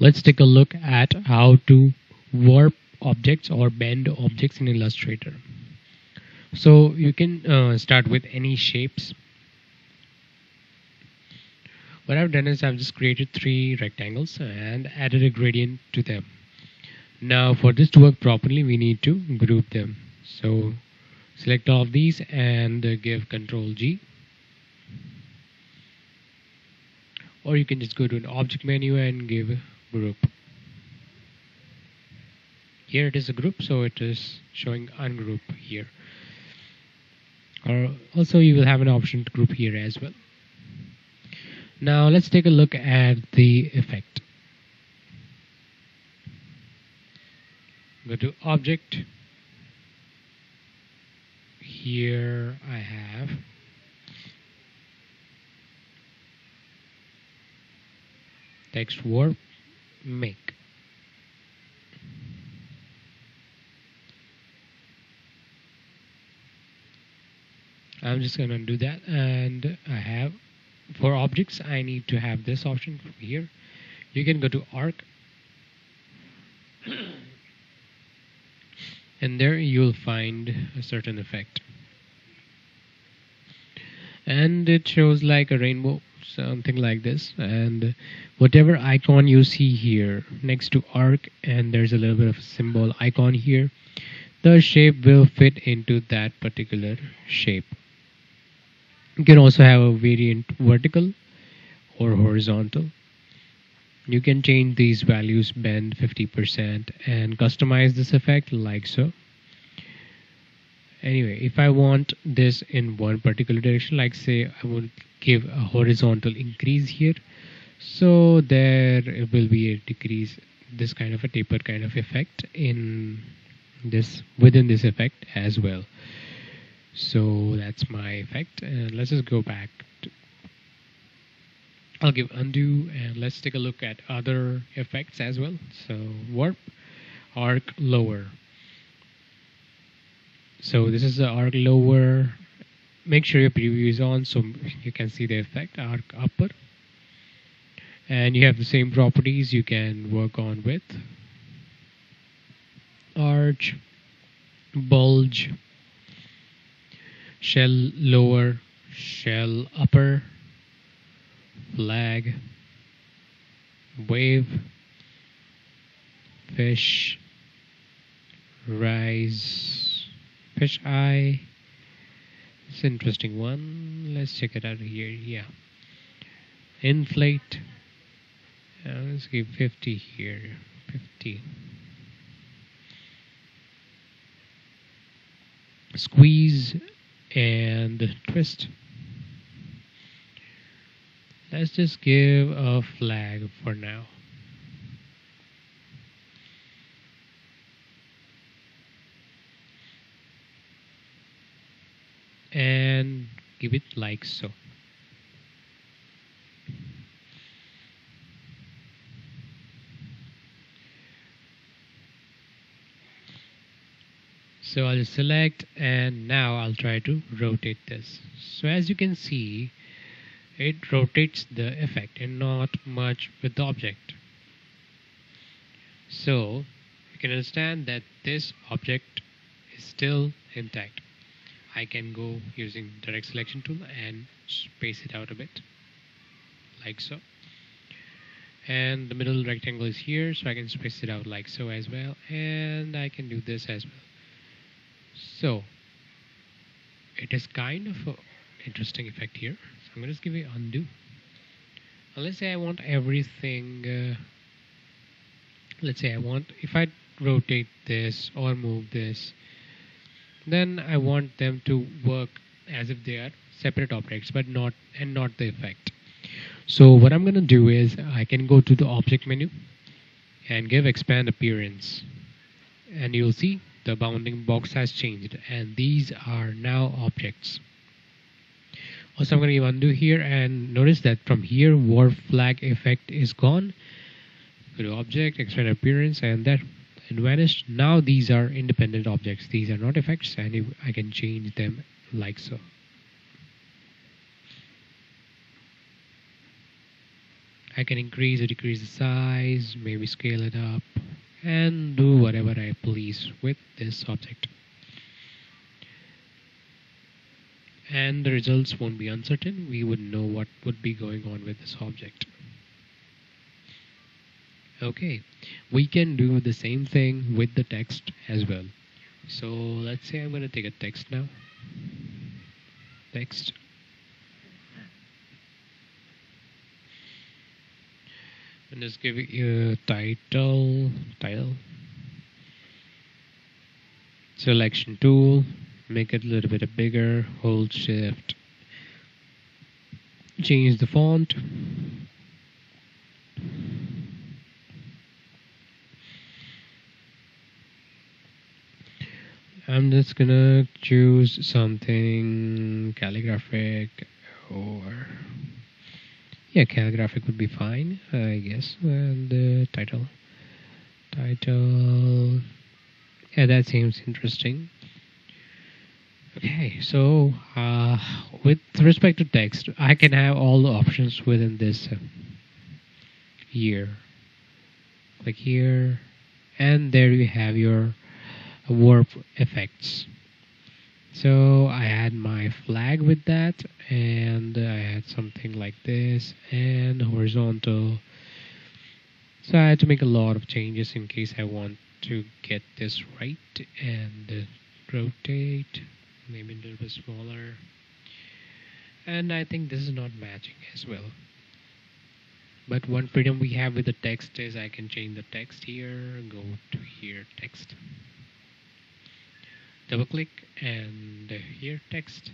Let's take a look at how to warp objects or bend objects in Illustrator. So you can start with any shapes. What I've done is I've just created 3 rectangles and added a gradient to them. Now for this to work properly, we need to group them. So select all of these and give Ctrl G. Or you can just go to an object menu and give group. Here it is a group, so it is showing ungroup here. Or also you will have an option to group here as well. Now let's take a look at the effect. Go to object. Here I have text warp make. I'm just gonna do that, and I have for objects I need to have this option from here. You can go to arc and there you'll find a certain effect, and it shows like a rainbow, something like this. And whatever icon you see here next to arc, and there's a little bit of a symbol icon here, the shape will fit into that particular shape. You can also have a variant vertical or horizontal. You can change these values, bend 50%, and customize this effect like so. Anyway, if I want this in one particular direction, like say I would give a horizontal increase here, so there will be a decrease, this kind of a taper kind of effect in this, within this effect as well. So that's my effect, and let's just go back. I'll give undo, and let's take a look at other effects as well. So warp, arc lower. So this is the arc lower. Make sure your preview is on so you can see the effect. Arc upper, and you have the same properties you can work on with. Arch, bulge, shell lower, shell upper, flag, wave, fish, rise, fish eye. It's an interesting one. Let's check it out here. Yeah, inflate. Let's give 50 here. 50. Squeeze and twist. Let's just give a flag for now. And give it like so. So I'll select, and now I'll try to rotate this. So as you can see, it rotates the effect and not much with the object. So you can understand that this object is still intact. I can go using direct selection tool and space it out a bit like so. And the middle rectangle is here, so I can space it out like so as well, and I can do this as well. So it is kind of an interesting effect here. So I'm going to just give it undo. Now let's say I want everything. Let's say I want, if I rotate this or move this, then I want them to work as if they are separate objects, but not the effect. So what I'm going to do is I can go to the object menu and give expand appearance, and you'll see the bounding box has changed, and these are now objects. Also, I'm going to give undo here, and notice that from here warp flag effect is gone. Go to object, expand appearance, and that it vanished. Now these are independent objects. These are not effects, and I can change them like so. I can increase or decrease the size, maybe scale it up, and do whatever I please with this object. And the results won't be uncertain. We would know what would be going on with this object. Okay, we can do the same thing with the text as well. So let's say I'm going to take a text now. Text. And just give it a title. Selection tool. Make it a little bit bigger. Hold shift. Change the font. I'm just gonna choose something calligraphic, or yeah, calligraphic would be fine, I guess. And title. Yeah, that seems interesting. Okay, so with respect to text, I can have all the options within this here. Click here, and there you have your warp effects. So I had my flag with that, and I had something like this, and horizontal. So I had to make a lot of changes in case I want to get this right, and rotate, maybe a little bit smaller. And I think this is not matching as well. But one freedom we have with the text is I can change the text here, go to here, text. Double click, and here text.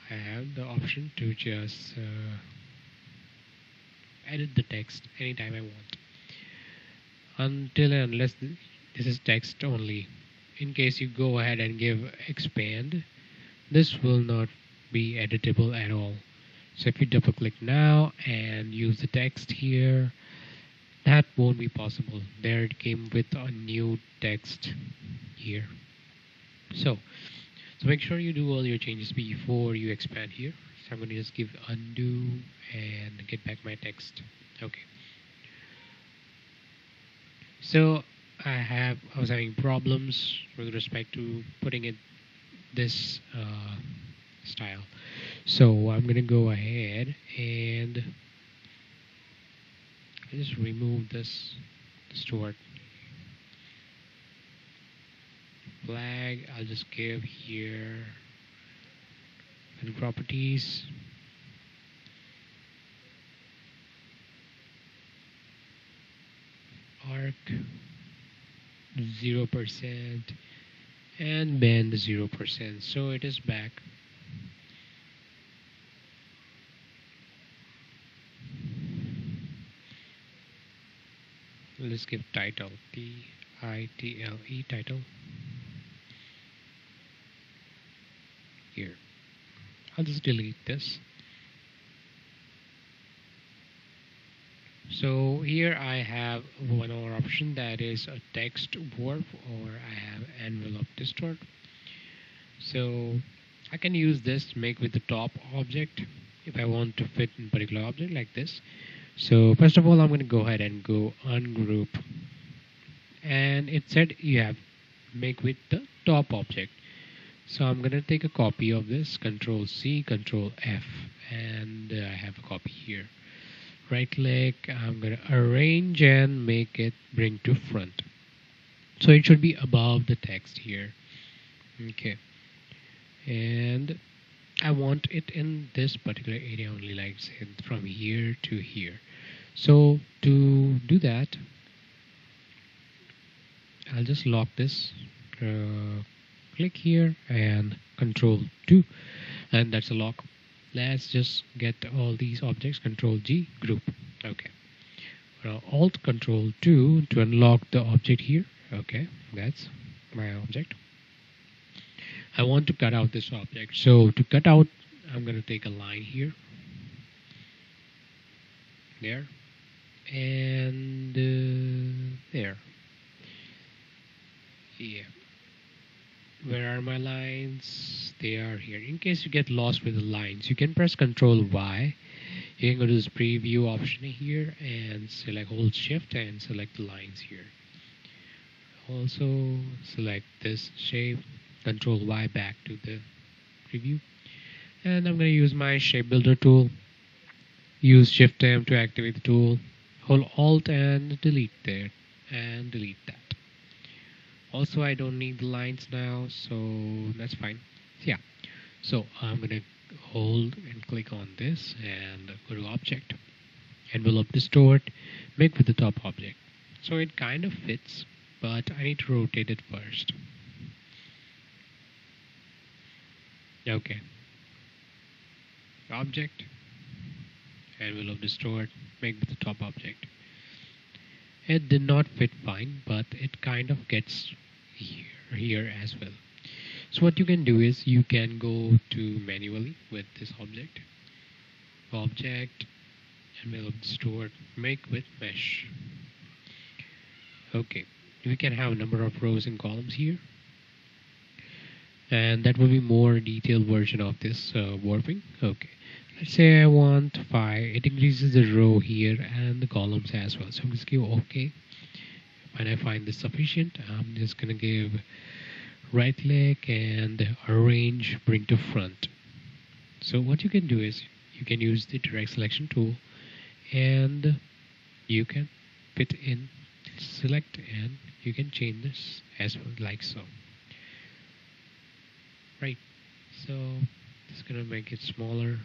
I have the option to just edit the text anytime I want, until and unless this is text only. In case you go ahead and give expand, this will not be editable at all. So if you double click now and use the text here, that won't be possible. There it came with a new text here. So make sure you do all your changes before you expand here. So I'm going to just give undo and get back my text. Okay. So I was having problems with respect to putting it this style. So I'm going to go ahead and just remove this distort flag. I'll just give here and properties, arc 0%, and bend 0%. So it is back. Let's give title, T-I-T-L-E, title. Here. I'll just delete this. So here I have one more option, that is a text warp, or I have envelope distort. So I can use this to make with the top object if I want to fit in particular object like this. So first of all, I'm going to go ahead and go ungroup, and it said you have make with the top object. So I'm going to take a copy of this, Control C, Control F, and I have a copy here. Right click, I'm going to arrange and make it bring to front. So it should be above the text here. Okay. And I want it in this particular area only, like say from here to here. So to do that, I'll just lock this. Click here and Control 2, and that's a lock. Let's just get all these objects. Control G, group. Okay. Now Alt Control 2 to unlock the object here. Okay, that's my object. I want to cut out this object. So to cut out, I'm going to take a line here, there, and there. Yeah. Where are my lines? They are here. In case you get lost with the lines, you can press Control Y You can go to this preview option here and select, hold shift and select the lines here. Also select this shape, control Y back to the preview. And I'm going to use my shape builder tool. Use shift M to activate the tool. Hold alt and delete there and delete that. Also, I don't need the lines now, so that's fine. Yeah, so I'm gonna hold and click on this and go to object, envelope distort, make with the top object. So it kind of fits, but I need to rotate it first. Okay, object, envelope distort, make with the top object. It did not fit fine, but it kind of gets here as well. So what you can do is you can go to manually with this object, envelope distort, make with mesh. Okay, we can have a number of rows and columns here, and that will be more detailed version of this warping. Okay, let's say I want 5. It increases the row here and the columns as well. So I'm just give OK. When I find this sufficient, I'm just gonna give right click and arrange, bring to front. So what you can do is you can use the direct selection tool and you can fit in, select, and you can change this as well, like so. Right, so just gonna make it smaller,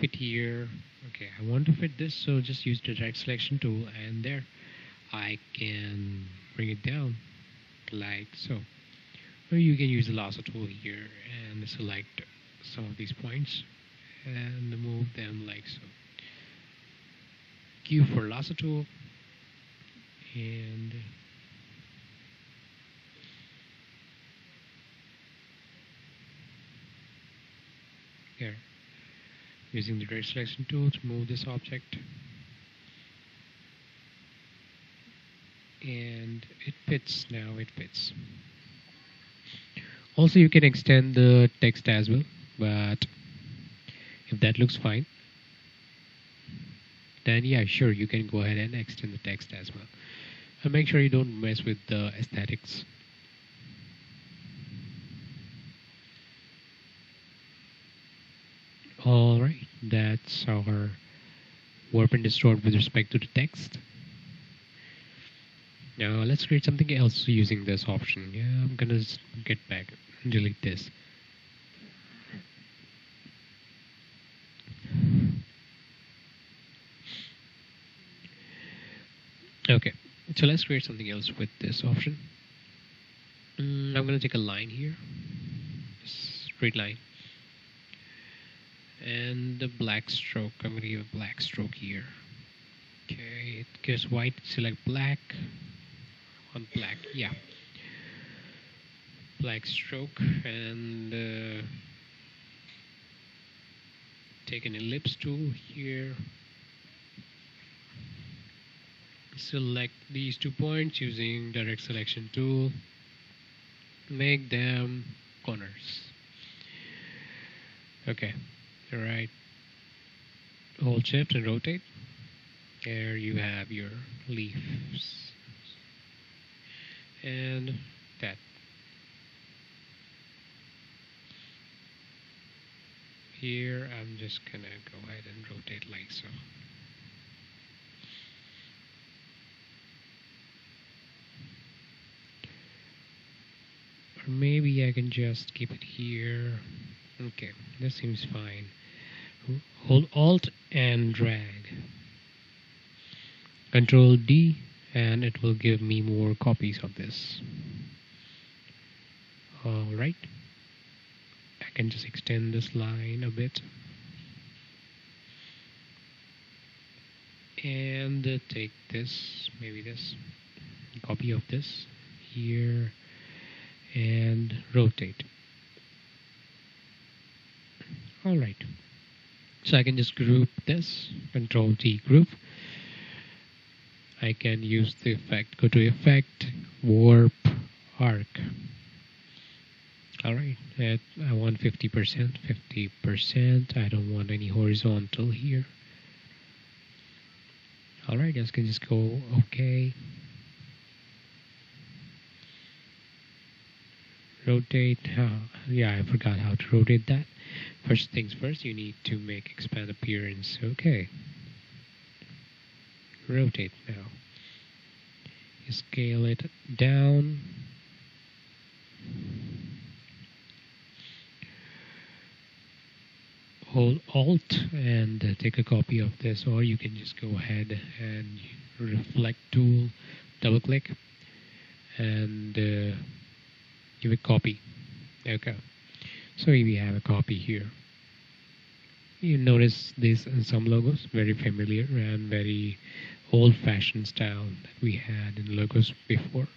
fit here. Okay, I want to fit this, so just use the direct selection tool and there I can bring it down like so. Or you can use the lasso tool here and select some of these points and move them like so. Q for lasso tool and here, using the direct selection tool to move this object, and it fits now. It fits. Also, you can extend the text as well, but if that looks fine, then yeah, sure, you can go ahead and extend the text as well. And make sure you don't mess with the aesthetics. Alright, that's our warp and distort with respect to the text. Now let's create something else using this option. Yeah, I'm gonna get back and delete this. Okay, so let's create something else with this option. I'm gonna take a line here, straight line. And the black stroke, I'm going to give a black stroke here. Okay, it gives white, select black. On black, yeah. Black stroke and take an ellipse tool here. Select these 2 points using direct selection tool. Make them corners. Okay. Alright, hold shift and rotate. There you have your leaves and that. Here I'm just gonna go ahead and rotate like so. Or maybe I can just keep it here. Okay, this seems fine. Hold Alt and drag. Control D and it will give me more copies of this. Alright. I can just extend this line a bit. And take this, maybe this, copy of this here and rotate. Alright. So I can just group this, Control T group. I can use the effect, go to effect, warp, arc. Alright, I want 50%. 50%. I don't want any horizontal here. Alright, guys, can just go OK. Rotate. Yeah, I forgot how to rotate that. First things first, you need to make expand appearance. Okay. Rotate now. You scale it down. Hold Alt and take a copy of this, or you can just go ahead and reflect tool, double click, and give it copy. Okay. So we have a copy here. You notice this in some logos, very familiar and very old-fashioned style that we had in logos before.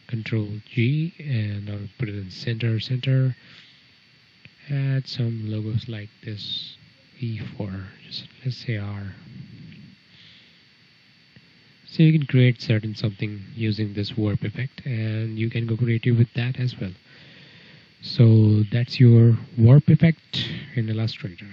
Control G and I'll put it in center. Add some logos like this. E4, just let's say R. So you can create certain something using this warp effect, and you can go creative with that as well. So that's your warp effect in Illustrator.